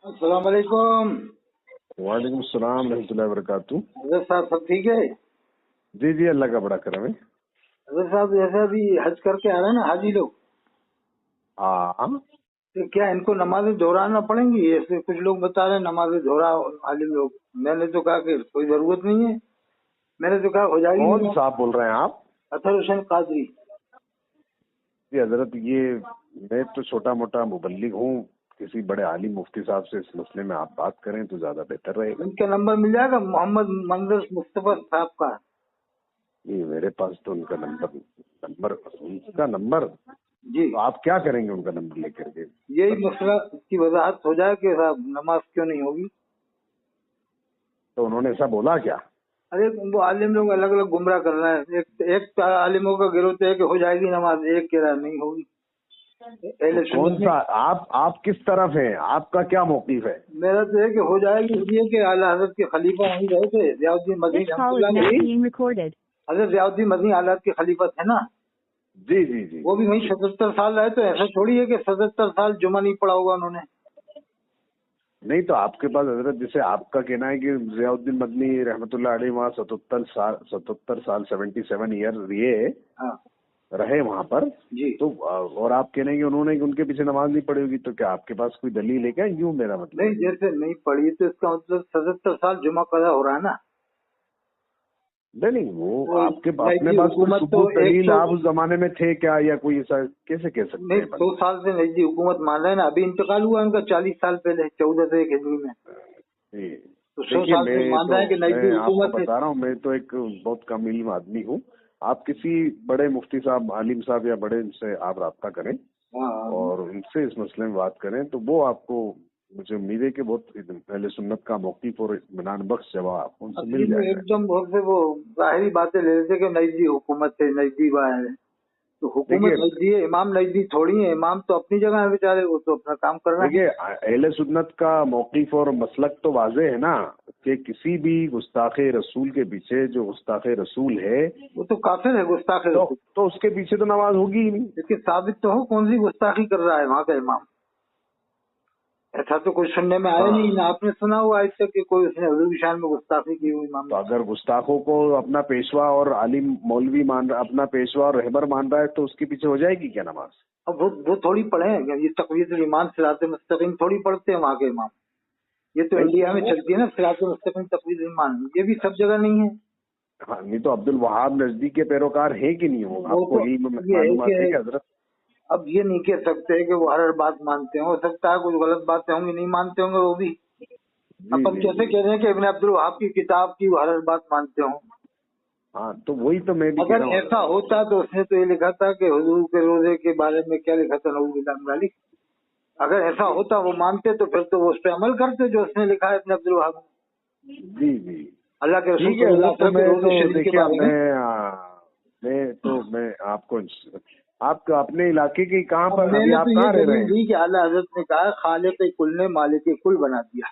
अस्सलाम वालेकुम। वालेकुम सलाम रहमतुल्लाहि व बरकातुहू। हजरत साहब सब ठीक है? जी जी, अल्लाह का बड़ा करम है। हजरत साहब जैसे अभी हज करके आ रहे हैं ना हाजी लोग, हाँ, तो क्या इनको नमाजें दोहराना पड़ेंगी? ऐसे कुछ लोग बता रहे हैं नमाजें दोहरा आलिम लोग। मैंने तो कहा कि कोई जरूरत नहीं है। मैंने तो कहा हो जाएगी कौन नमाज। साहब बोल रहे हैं आप? अतर हुसैन कादरी। जी हजरत, ये मैं तो छोटा मोटा मुबल्लिग हूँ। किसी बड़े आलिम मुफ्ती साहब से इस मसले में आप बात करें तो ज्यादा बेहतर रहेगा। इनका नंबर मिल जाएगा मोहम्मद मंदर मुस्तफा साहब का? ये मेरे पास तो उनका नंबर जी, तो आप क्या करेंगे उनका नंबर लेकर के? यही मसला की वजाहत हो जाए कि साहब नमाज क्यों नहीं होगी। तो उन्होंने ऐसा बोला क्या? अरे वो आलिम लोग अलग अलग गुमराह कर रहे हैं। एक आलिमों का गिरोह तो है कि हो जाएगी नमाज, एक कह रहा है नहीं होगी। तो कौन सा आप किस तरफ हैं? आपका क्या मौक़िफ़ है? मेरा तो है कि हो जाएगी, इसलिए कि आला हजरत के खलीफा वहीं रहे थे ज़ियाउद्दीन मदनी रहमतुल्लाह अलैह। हजरत ज़ियाउद्दीन मदनी आला के खलीफा थे ना, जी जी जी। वो भी वहीं 77 साल रहे। तो ऐसा थोड़ी है कि 77 साल जुमा नहीं पढ़ा होगा उन्होंने। नहीं तो आपके पास हजरत, जैसे आपका कहना है कि ज़ियाउद्दीन मदनी रहमतुल्लाह अलैह वहाँ 77 साल 77 ईयर हाँ रहे वहाँ पर। जी। तो और आप कह रहे हैं कि उन्होंने उनके पीछे नमाज नहीं पढ़ी होगी, तो क्या आपके पास कोई दलील है क्या? यूँ मेरा मतलब नहीं, जैसे नहीं पढ़ी तो इसका मतलब 77 साल जुमा कदा हो रहा है ना। नहीं, वो तो आपके अपने नईदी पास कोई हुकूमत तो सबूत दलील 100 आप उस जमाने में थे क्या, या कोई ऐसा कैसे कह सकते नहीं हैं? 100 साल से नईदी हुकूमत मान रहे हैं ना। अभी इंतकाल हुआ उनका 40 साल पहले 14 से 1 हिजरी में। जी। तो 100 देखिए, साल से मान रहे हैं कि नईदी मैं आपको हुकूमत है। बता रहा हूँ, मैं तो एक बहुत कम इल्म आदमी हूँ। आप किसी बड़े मुफ्ती साहब, आलिम साहब या बड़े से आप राब्ता करें हाँ और उनसे इस मसले में बात करें, तो वो आपको, मुझे उम्मीद है कि बहुत अहले सुन्नत का मौक़िफ़ और इत्मीनान बख्श जवाब आपको उनसे मिल जाएगा। एकदम बहुत से वो जाहिरी बातें ले लेते कि नजदी हुकूमत है, नजदी है। तो हुकूमत देखिए नजदी है, इमाम नजदी थोड़ी है। इमाम तो अपनी जगह है बेचारे, वो तो अपना काम कर रहे हैं। देखिए अहले सुन्नत का मौक़िफ़ और मसलक तो वाज़ेह है ना, कि किसी भी गुस्ताखे रसूल के पीछे, जो गुस्ताखे रसूल है वो तो काफिर है, गुस्ताखी तो उसके पीछे तो नमाज होगी ही नहीं। लेकिन साबित तो हो कौन सी गुस्ताखी कर रहा है वहाँ का इमाम। ऐसा तो कुछ सुनने में आया नहीं ना। आपने सुना हुआ आज तक कि कोई उसने हुजूर की शान में गुस्ताखी की हुई इमाम तो ने? अगर गुस्ताखों को अपना पेशवा और आलिम मौलवी अपना पेशवा और रहबर मान रहा है, तो उसके पीछे हो जाएगी क्या नमाज? अब वो थोड़ी पढ़े हैं। ये तक़वीयतुल ईमान सिरात मुस्तकीम थोड़ी पढ़ते हैं वहाँ के इमाम। ये तो इंडिया में चलती है ना सिरात मुस्तकीम तक़वीयतुल ईमान। ये भी सब जगह नहीं है। हाँ, नहीं तो अब्दुल वहाब नजदी के पैरोकार है कि नहीं हो? वो आपको तो इल्म ये है मालूमात है कि क्या हजरत? अब ये नहीं कह सकते कि वो हर बात मानते हो सकता है कुछ गलत बातें होंगी, नहीं मानते होंगे वो भी। जी अब हम जी कैसे जी। कह रहे हैं कि इब्न अब्दुल वहाब की किताब की वो हर बात मानते हो? हाँ, तो वही तो मैं भी कह अगर रहा हूँ ऐसा हजरत। होता तो उसने तो ये लिखा था कि हुजूर के रोजे के बारे में क्या लिखा था नऊजुबिल्लाह। अगर ऐसा होता वो मानते तो फिर तो वो उस पर अमल करते जो उसने लिखा है इब्न अब्दुल वहाब ने। जी जी, अल्लाह के रसूल ठीक है सल्लल्लाहु हजरत। तो अलैहि वसल्लम के मैं रोजे तो शरीफ के देखिए, बारे में। मैं आपको, आपका अपने इलाके की कहाँ पर, अभी मैंने आप तो ये कहाँ रह रहे दलील हैं? दी कि आला हजरत ने कहा खालिक कुल ने मालिक कुल बना दिया।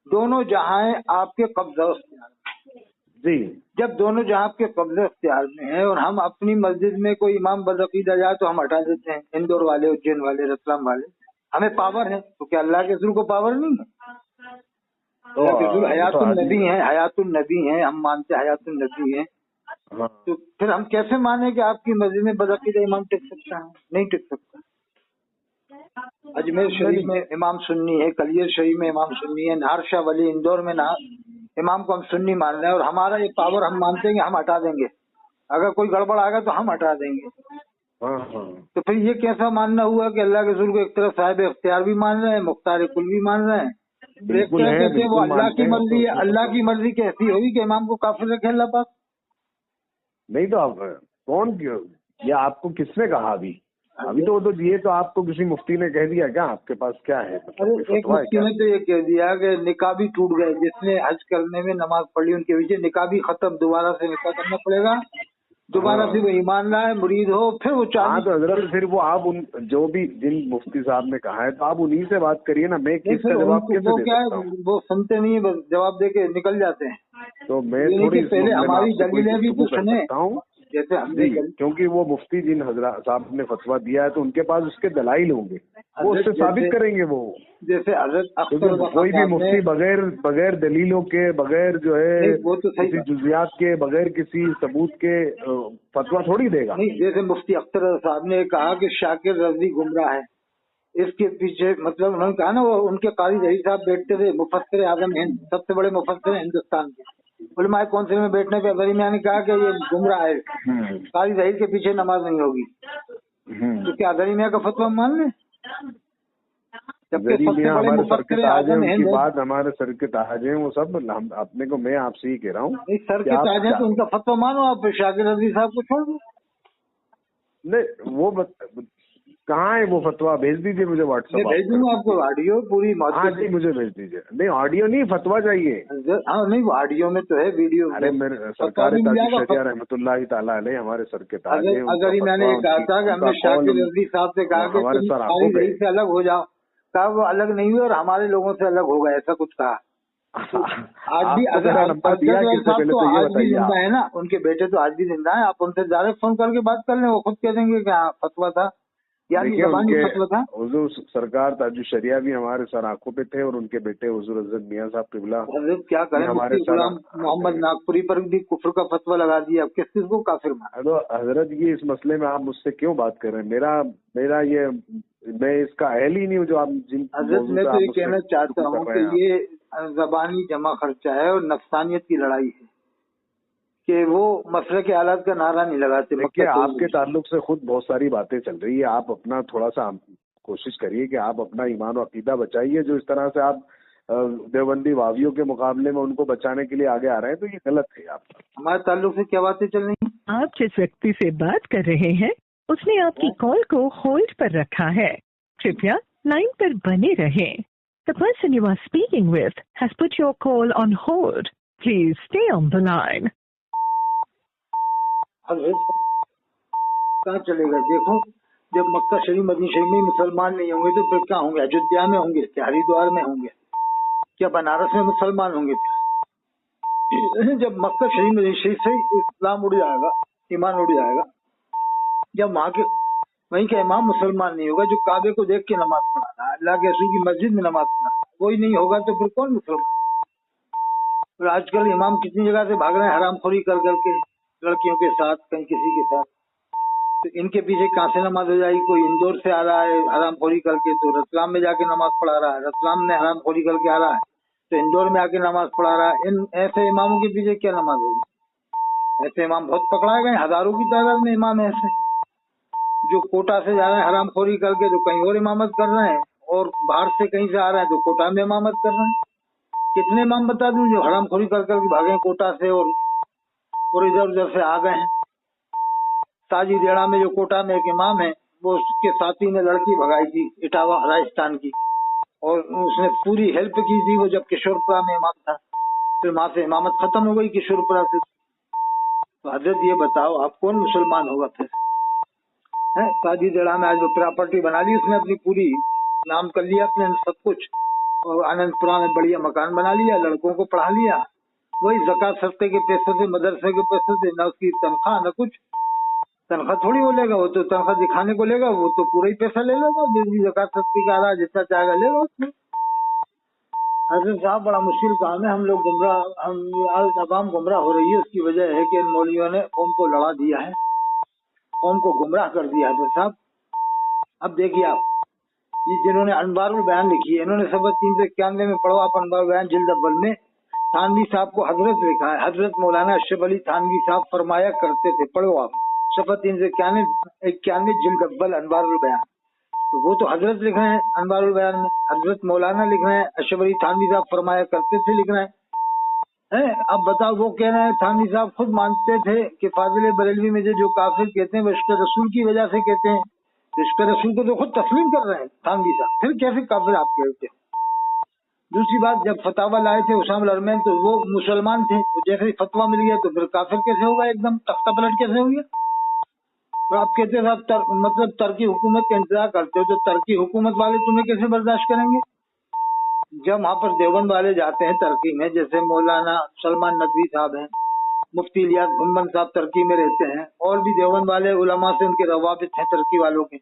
दोनों जहां आपके कब्जा इख्तियार में। जी। जब दोनों जहां आपके कब्जा इख्तियार में है और हम अपनी मस्जिद में कोई इमाम बदअकीदा जाए तो हम हटा देते हैं। इंदौर वाले, उज्जैन वाले, रतलाम वाले, हमें पावर है। तो क्या अल्लाह के रसूल को पावर नहीं है? तो अल्लाह के रसूल वो तो हयातुन हाजी। नबी हैं, हयातुन नबी हैं। हम मानते हैं हयातुन नबी हैं। हाँ, तो फिर हम कैसे माने कि आपकी मस्जिद में बदअकीदा इमाम टिक सकता है? नहीं टिक सकता। अजमेर शरीफ नहीं में इमाम सुन्नी है, कलियर शरीफ में इमाम सुन्नी है, नारशाह वली इंदौर में ना इमाम को हम सुन्नी मान रहे हैं। और हमारा ये पावर हम मानते हैं कि हम हटा देंगे। अगर कोई गड़बड़ आ गया तो हम हटा देंगे। हाँ हाँ। तो फिर ये कैसा मानना हुआ कि अल्लाह के रसूल को एक तरफ साहिब इख्तियार भी मान रहे हैं, मुख्तार कुल भी मान रहे हैं, फिर एक बिल्कुल तरफ है, कहते हैं वो बिल्कुल अल्लाह मानते की हैं, मर्जी तो है। उसमें अल्लाह तो की मर्जी कैसी होगी कि इमाम को काफिर रखे अल्लाह पाक? नहीं तो आप कौन क्यों, या आपको किसने कहा? अभी तो ये तो आपको किसी मुफ्ती ने कह दिया क्या? आपके पास क्या है, मतलब अरे कोई एक फतवा है मुफ्ती क्या? ने तो ये कह दिया कि निकाह भी टूट गए। जिसने हज करने में नमाज पढ़ी उनके पीछे निकाह भी खत्म, दोबारा से निकाह करना पड़ेगा। दोबारा से हाँ वो ईमान लाए, मुरीद हो, फिर वो हाँ, 40। तो हजरत फिर वो आप उन जो भी जिन मुफ्ती साहब ने कहा है, तो आप उन्हीं से बात करिए ना। मैं नहीं फिर किसका जवाब उनको कैसे वो दे क्या है, सकता हूँ? वो सुनते नहीं है, बस जवाब दे के निकल जाते हैं। तो मैं ये नहीं थोड़ी कि इस पहले मामले में हमारी आपसे कोई दलीलें भी गुफ्तगू तो कर सुने। सकता हूँ। जैसे हमने क्योंकि वो मुफ्ती जिन हजरत साहब ने फतवा दिया है तो उनके पास उसके दलाइल होंगे, वो उससे साबित करेंगे। वो जैसे हजरत कोई भी मुफ्ती बगैर दलीलों के, बगैर जो है वो तो किसी जुजियात के, बगैर किसी सबूत के फतवा थोड़ी देगा। नहीं, जैसे मुफ्ती अख्तर साहब ने कहा कि शाकिर रज़ी गुमराह है, इसके पीछे मतलब उन्होंने कहा ना, वो उनके कारी रही साहब बैठते थे, मुफस्सिर आज़म हिंद, सबसे बड़े मुफस्सिर हिंदुस्तान के, उलमाए कौंसिल में बैठने पे अज़हरी मियां ने कहा कि ये गुमराह है, कारी रही के पीछे नमाज नहीं होगी। तो क्या अज़हरी मियां का फतवा मान लें? जबकि सबसे बड़े मुफस्सिर आज़म हिंद, बात हमारे सर के ताज हैं वो सब, हम अपने को, मैं आपसे ही कह रहा हूँ सर के ताज हैं तो उनका फतवा मानो, आप शाकिर रज़ी साहब को छोड़ दो। नहीं, वो कहाँ है वो फतवा? भेज दीजिए मुझे व्हाट्सएप। भेज दूंगा आपको ऑडियो पूरी। हाँ जी, मुझे भेज दीजिए। नहीं, ऑडियो नहीं, फतवा चाहिए। हाँ नहीं, वो ऑडियो में तो है, वीडियो। अरे मेरे सरकार शरिया रहमतुल्लाह ताला अलैह हमारे सर के ताज हैं। अगर मैंने कहा था कि हमने शाकिर रज़ी साहब से कहा कि तुम कारी रही से अलग हो जाओ, कहा वो अलग नहीं हुए और हमारे लोगों से अलग हो गए, ऐसा कुछ कहा। आज भी अगर साहब तो आज भी जिंदा है ना, उनके बेटे तो आज भी जिंदा है, आप उनसे डायरेक्ट फोन करके बात कर लें, वो खुद कह देंगे कि हाँ फतवा था, यानी फतवा था। हुजूर सरकार ताजुल शरिया भी हमारे सर आंखों पे थे और उनके बेटे हुजूर हजरत मियां साहब किबला क्या करें, हमारे गुलाम मोहम्मद नागपुरी पर भी कुफ्र का फतवा लगा दिया, किस किस को काफिर माना। तो हजरत ये इस मसले में आप मुझसे क्यों बात कर रहे हैं? मेरा ये, मैं इसका अहल ही नहीं हूँ जो आप जिन हजरत, मैं तो ये कहना चाहता हूँ कि ये जबानी जमा खर्चा है और नफ्सानियत की लड़ाई है कि वो मसले के हालात का नारा नहीं लगाते। देखिए, आपके ताल्लुक से खुद बहुत सारी बातें चल रही है, आप अपना थोड़ा सा कोशिश करिए कि आप अपना ईमान और अकीदा बचाइए। जो इस तरह से आप देवबंदी वावियों के मुकाबले में उनको बचाने के लिए आगे आ रहे हैं, तो ये गलत है। आप हमारे ताल्लुक से क्या बातें चल रही हैं? आप जिस व्यक्ति से बात कर रहे हैं उसने आपकी कॉल को होल्ड पर रखा है, कृपया लाइन पर बने रहें। The person you are speaking with has put your call on hold. Please stay on the line. कहाँ चलेगा? देखो, जब मक्का शरीफ मदीना शरीफ में मुसलमान नहीं होंगे तो फिर क्या होंगे? अयोध्या में होंगे, क्या हरिद्वार में होंगे, क्या बनारस में मुसलमान होंगे? जब मक्का शरीफ मदीना शरीफ से इस्लाम उड़ जाएगा, ईमान उड़ जाएगा, जब वहाँ के वहीं का इमाम मुसलमान नहीं होगा जो काबे को देख के नमाज पढ़ा रहा है, अल्लाह के रसूल की मस्जिद में नमाज पढ़ा, कोई नहीं होगा तो फिर कौन मुसलमान? और आजकल इमाम कितनी जगह से भाग रहे हैं हरामखोरी कर करके, लड़कियों के साथ, कहीं किसी के साथ। तो इनके पीछे कहाँ से नमाज हो जाएगी? कोई इंदौर से आ रहा है हरामखोरी करके तो रतलाम में जाके नमाज पढ़ा रहा है, रतलाम में हरामखोरी करके आ रहा है तो इंदौर में आके नमाज पढ़ा रहा है। इन ऐसे इमामों के पीछे क्या नमाज होगी? ऐसे इमाम बहुत पकड़ाए गए, हजारों की तादाद में इमाम ऐसे जो कोटा से जा रहे हैं हरामखोरी करके तो कहीं और इमामत कर रहे हैं, और बाहर से कहीं से आ रहे हैं तो कोटा में इमामत कर रहे हैं। कितने इमाम बता दूं जो हरामखोरी कर करके भागे कोटा से और इधर उधर से आ गए हैं। ताजी रेड़ा में जो कोटा में एक इमाम है, वो उसके साथी ने लड़की भगाई थी इटावा राजस्थान की, और उसने पूरी हेल्प की थी वो जब किशोरपुरा में इमाम था, फिर वहां से इमामत खत्म हो गई किशोरपुरा से। तो हजरत ये बताओ आप कौन मुसलमान होगा फिर? है ताजी रेड़ा में आज वो प्रॉपर्टी बना ली उसने अपनी, पूरी नाम कर लिया अपने सब कुछ, और आनंदपुरा में बढ़िया मकान बना लिया, लड़कों को पढ़ा लिया, वही ज़कात सस्ते के पैसे से, मदरसे के पैसे से, न उसकी तनख्वाह न कुछ। तनख्वाह थोड़ी वो लेगा, वो तो तनख्वाह दिखाने को लेगा, वो तो पूरा ही पैसा ले लेगा, जो ज़कात सस्ती का आ रहा है जितना चाहेगा लेगा उसमें। हजरत साहब बड़ा मुश्किल काम है, हम लोग गुमराह, हम अवाम गुमराह हो रही है, उसकी वजह है कि इन मौलवियों ने कौम को लड़ा दिया है, कौम को गुमराह कर दिया है साहब। अब देखिए आप, ये जिन्होंने अनवारुल बयान लिखी है, इन्होंने सफ़ा 391 में पढ़ो आप, अनवारुल बयान जिल्द अव्वल में थानवी साहब को हजरत लिखा है, हजरत मौलाना अशरफ अली थानवी साहब फरमाया करते थे, पढ़ो आप सफ़ा 391 जिल्द अव्वल अनवारुल बयान। तो वो तो हजरत लिख रहे हैं अनवारुल बयान में, हजरत मौलाना लिख रहे हैं, अशरफ अली थानवी साहब फरमाया करते थे लिख रहे हैं। अब बताओ, वो कह रहे हैं थानवी साहब खुद मानते थे कि फाजिल बरेलवी में जो काफिर कहते हैं वो इश्क़ रसूल की वजह से कहते हैं, इश्क़ रसूल को तो खुद तस्लीम कर रहे हैं थानवी साहब, फिर कैसे काफिर आप कहते हैं? दूसरी बात, जब फतावा लाए थे उसामा अरमैन तो वो मुसलमान थे, जैसे ही फतवा मिल गया तो फिर काफिर कैसे होगा? एकदम तख्ता पलट कैसे हो गया? तो आप कहते हैं आप मतलब टर्की हुकूमत का इंतजार करते हो, तो टर्की हुकूमत वाले तुम्हें कैसे बर्दाश्त करेंगे? जब वहाँ पर देवबंद वाले जाते हैं टर्की में, जैसे मौलाना सलमान नदवी साहब हैं, मुफ्ती इलियास भुम्मन साहब टर्की में रहते हैं, और भी देवबंद वाले उलमा से उनके रवाबित हैं टर्की वालों के,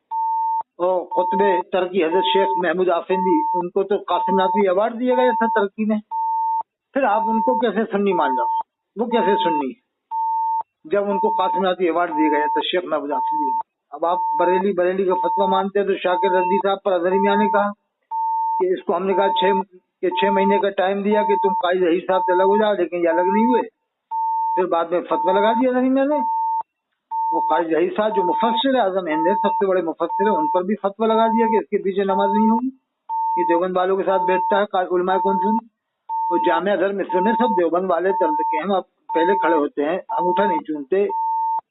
और खुतबे टर्की हजरत शेख महमूद आफिंदी, उनको तो कासिम नकवी अवार्ड दिया गया था टर्की में। फिर आप उनको कैसे सुन्नी मान लो? वो कैसे सुन्नी जब उनको कासिम नकवी अवार्ड दिया गया था शेख महमूद आफिंदी? अब आप बरेली का फतवा मानते हैं, तो शाकिर रद्दी साहब पर अजहरी मियां ने कहा कि इसको हमने कहा 6 महीने का टाइम दिया कि तुम काजी जहीर साहब से अलग हो जाओ, लेकिन ये अलग नहीं हुए। फिर बाद में फतवा लगा दिया अजहरी मियां ने। वो काजी जहीर साहब जो मुफस्सिर आजम हिंद है, सबसे बड़े मुफस्सिर है, उन पर भी फतवा लगा दिया कि इसके पीछे नमाज नहीं होगी, ये देवबंद वालों के साथ बैठता है उलमाए कौन सुन। वो जामिया अज़हर मिस्र में सब देवबंद वाले तर्ज के हम पहले खड़े होते हैं, अंगूठा नहीं चूमते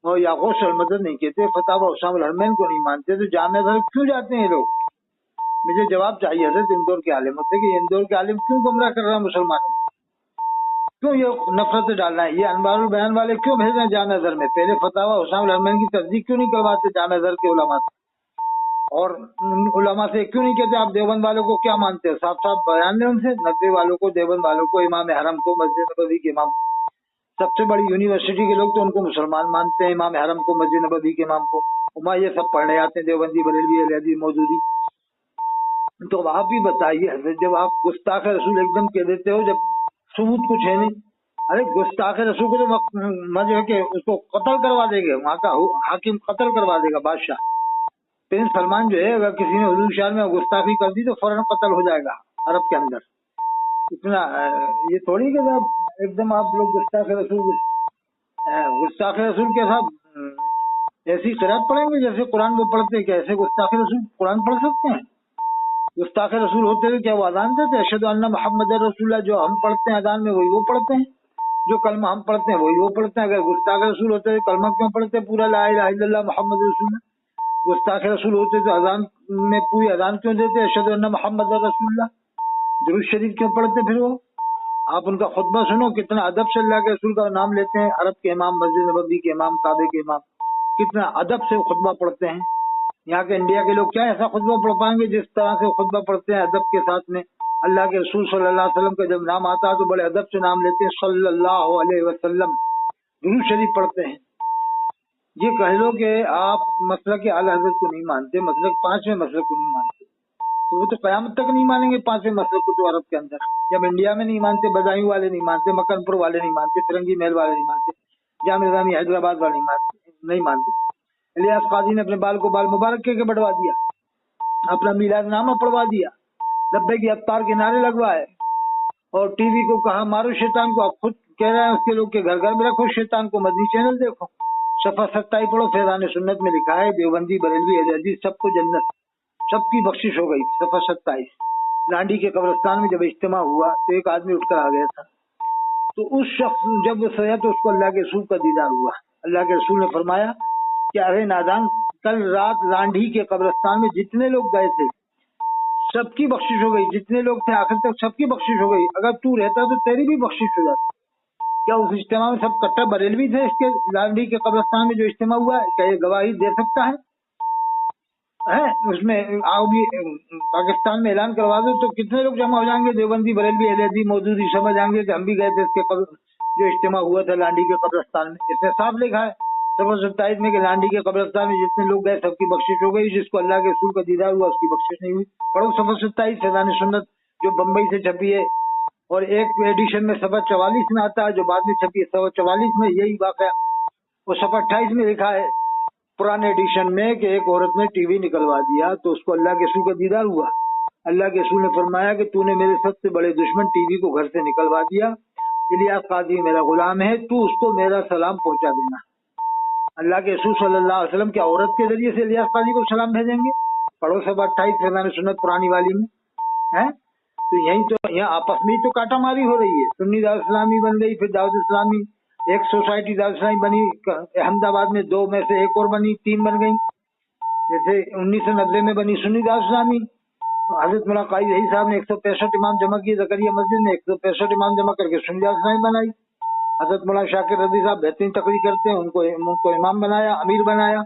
और याकूब अलमदद नहीं कहते, फतावा हुसाम अल हरमैन को नहीं मानते, तो जामिया अज़हर क्यों जाते हैं लोग? मुझे जवाब चाहिए हजरत इंदौर के आलिमों से कि इंदौर के आलिम क्यों गुमराह कर रहा है मुसलमानों, क्यों ये नफरत डालना है? ये अनवारुल बयान वाले क्यों भेज रहे हैं जामिया अज़हर में? पहले फतावा हुसाम अल हरमैन की तस्दीक क्यों नहीं करवाते जामिया अज़हर के उलमा से? और उलमा से क्यों नहीं कहते आप देवबंद वालों को क्या मानते हो? साफ साफ बयान दें उनसे, नकवी वालों को, देवबंद वालों को, इमाम हरम को, मस्जिद नबवी के इमाम, सबसे बड़ी यूनिवर्सिटी के लोग तो उनको मुसलमान मानते हैं, इमाम हरम को, मस्जिद नबवी के इमाम को, उमा ये सब पढ़ने आते हैं देवबंदी, बरेलवी, अहले मौजूदी। तो आप भी बताइए, जब आप गुस्ताख रसूल एकदम कह देते हो, जब सबूत कुछ है नहीं। अरे गुस्ताख रसूल को तो मजे के उसको कत्ल करवा देंगे, वहाँ का हाकिम कत्ल करवा देगा, बादशाह। प्रिंस सलमान जो है, अगर किसी ने हुजूर शान में गुस्ताखी कर दी तो फौरन कत्ल हो जाएगा अरब के अंदर। इतना ये थोड़ी कि जब एकदम आप लोग गुस्ताख रसूल के साथ ऐसी किरात पढ़ेंगे जैसे कुरान वो पढ़ते हैं। कैसे गुस्ताख रसूल कुरान पढ़ सकते हैं? गुस्ताख रसूल होते हुए क्या वो अजान देते? अशहदु अन्ना मुहम्मद रसूलुल्लाह जो हम पढ़ते हैं अजान में, वही वो पढ़ते हैं। जो कलमा हम पढ़ते हैं वही वो पढ़ते हैं। अगर गुस्ताख रसूल होते हुए कलमा क्यों पढ़ते हैं पूरा ला इलाहा इल्लल्लाह मुहम्मद रसूलुल्लाह? गुस्ताख रसूल होते तो अजान में पूरी अजान क्यों देते? अशहदु अन्ना मुहम्मद रसूलुल्लाह दुरूद शरीफ क्यों पढ़ते? फिर वो आप उनका खुतबा सुनो, कितना अदब से अल्लाह के रसूल का नाम लेते हैं। अरब के इमाम, मस्जिद नबवी के इमाम, काबे के इमाम, कितना अदब से खुतबा पढ़ते हैं। यहाँ के इंडिया के लोग क्या ऐसा खुतबा पढ़ पाएंगे जिस तरह से खुतबा पढ़ते हैं अदब के साथ में? अल्लाह के रसूल सल्लल्लाहु अलैहि वसल्लम का जब नाम आता है तो बड़े अदब से नाम लेते हैं, सल्लल्लाहु अलैहि वसल्लम, दुरूद शरीफ पढ़ते हैं। ये कह लो कि आप मसलक के आला हज़रत को नहीं मानते, मसलक 5वें मसलक को नहीं मानते, तो वो तो कयामत तक नहीं मानेंगे 5वें मसलक को। तो अरब के अंदर जब इंडिया में नहीं मानते, बदायूं वाले नहीं मानते, मक्कनपुर वाले नहीं मानते, फिरंगी महल वाले नहीं मानते, जामिया निज़ामी हैदराबाद वाले नहीं मानते। इलियास काजी ने अपने बाल को बाल मुबारक के बढ़वा दिया, अपना मिलाद नामा पढ़वा दिया, लब्बैक अत्तार के नारे लगवाए, और टीवी को कहा मारो शैतान को। आप खुद कह रहे हैं उसके लोग के घर घर में रखो शैतान को, मदनी चैनल देखो, सफा 27 पढ़ो, फैज़ान सुन्नत में लिखा है देवबंदी, बरेलवी, अहले हदीस सबको जन्नत, सबकी बख्शिश हो गई। सफा 27। लांडी के कब्रिस्तान में जब इज्तिमा हुआ तो एक आदमी उठकर आ गया था, तो उस शख्स जब वो सोया तो उसको अल्लाह के रसूल का दीदार हुआ। अल्लाह के रसूल ने फरमाया कि अरे नादान, कल रात लांडी के कब्रिस्तान में जितने लोग गए थे सबकी बख्शिश हो गई, जितने लोग थे आखिर तक सबकी बख्शिश हो गई। अगर तू रहता तो तेरी भी बख्शिश हो जाती। क्या उस इज्तिमा में सब कट्टर बरेलवी थे? इसके लांडी के कब्रिस्तान में जो इज्तिमा हुआ है, क्या ये गवाही दे सकता है? उसमें आओ भी पाकिस्तान में ऐलान करवा दो तो कितने लोग जमा हो जाएंगे, देवबंदी, बरेलवी, अहले हदीस मौजूदी, समझ आएंगे कि हम भी गए थे इसके जो इज्तिमा हुआ था लांडी के कब्रिस्तान में। इसमें साफ लिखा है सफा 27 में कि लांडी के कब्रिस्तान में जितने लोग गए सबकी बख्शिश हो गई, जिसको अल्लाह के रसूल का दीदार हुआ उसकी बख्शिश नहीं हुई। पढ़ो सफा 27 फैज़ान सुन्नत जो बम्बई से छपी है, और एक एडिशन में सफा 44 में आता है जो बाद में छपी है सफा 44 में यही वाक़या। वो सफा 28 में लिखा है पुराने एडिशन में कि एक औरत ने टीवी निकलवा दिया तो उसको अल्लाह के रसूल का दीदार हुआ। अल्लाह के रसूल ने फरमाया कि तूने मेरे सबसे बड़े दुश्मन टीवी को घर से निकलवा दिया, इलियास काजी मेरा गुलाम है, तू उसको मेरा सलाम पहुंचा देना। अल्लाह के रसूल सल्लल्लाहु अलैहि वसल्लम क्या औरत के जरिए से इलियास काजी को सलाम भेजेंगे? पढ़ो सफा 28 फैज़ान सुन्नत पुरानी वाली में है। तो यही तो यहाँ आपस में ही तो काटामारी हो रही है। सुन्नी दारुल इस्लामी बन गई, फिर दाऊद इस्लामी, एक सोसाइटी दारुल इस्लामी बनी अहमदाबाद में, 2 में से एक और बनी, 3 बन गई। जैसे 1990 में बनी सुन्नी दारुल इस्लामी, हजरत मौलाना काजी यही साहब ने 165 इमाम जमा किए ज़करिया मस्जिद में, 165 इमाम जमा करके सुन्नी दारुल इस्लामी बनाई। हजरत मौलाना शाकिर रज़ी साहब बेहतरीन तकरीर करते हैं, उनको इमाम बनाया, अमीर बनाया।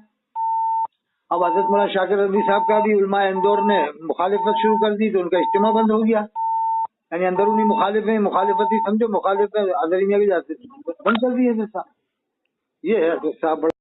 अब हजरत मौलाना शाकिर रज़ी साहब का भी उलमा इंदौर ने मुखालिफत शुरू कर दी तो उनका इज्तिमा बंद हो गया یعنی اندرونی مخالفت ہی سمجھو، مخالفت اظہری میاں کے جاتے بند کر دیے صاحب. یہ ہے صاحب.